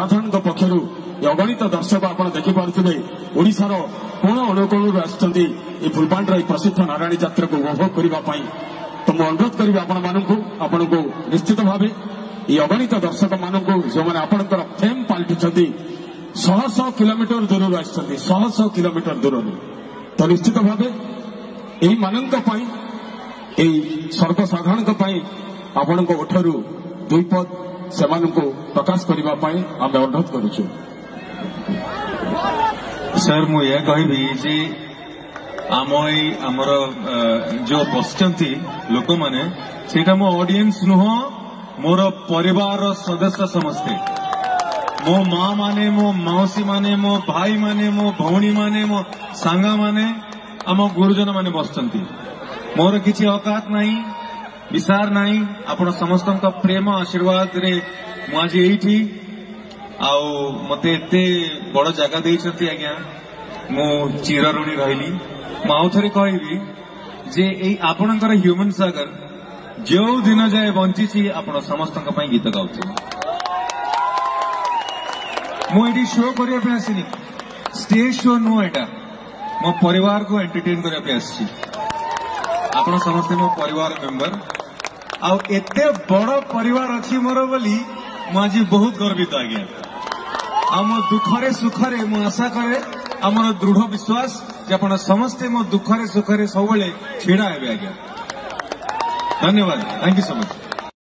साधारण पक्षर अगणित दर्शक आप देखिपे ओडार कोण अनुकोण आसुँच फुलबाणीर प्रसिद्ध नारायणी जात्रा को उपभोग करने तो मुझे अनुरोध करी आपण को निश्चित भाव ये अगणित दर्शक मानक जो मैंने आपंकर फेम पलटि शह शह किलोमीटर दूर शह शह किलोमीटर दूर तो निश्चित भाव यही मानक सर्वसाधारण आपण को ओठरू दुई पद से प्रकाश करने आम अनुरोध करुचु। सर मुझे कहबी आमर जो बसचंती लोक माने सेटा मो ऑडियंस नुह मोर परिवार सदस्य समस्ते मो माँ माने मो मौसी माने मो भाई माने मो भौणी माने मो सांगा माने आम गुरुजन माने बसचंती मोर किछि औकात नहीं विसार नहीं आपण समस्त प्रेम आशीर्वाद रे मुझे यही आउ मते एते बड़ जगह देइछंती आज्ञा मो चिर ऋणी रही आउ थे कहबी जे आपणकर ह्यूमन सागर जो दिन जाए बंची आपण समस्त गीत गाउछी मुझे शो करने आसनी स्टेज शो नुह एटा मो परिवार को एंटरटेन करने आसी आपण समस्ते मो परिवार मेंबर आउ एते बड़ परिवार अच्छी मोर बोली मुझे बहुत गर्वित आज्ञा आम दुखरे सुखरे मु आशा करे आमर दृढ़ विश्वास जे आपण समस्ते मो दुखरे सुखरे सब छिड़ा हेबे आज्ञा। धन्यवाद। Thank you so much.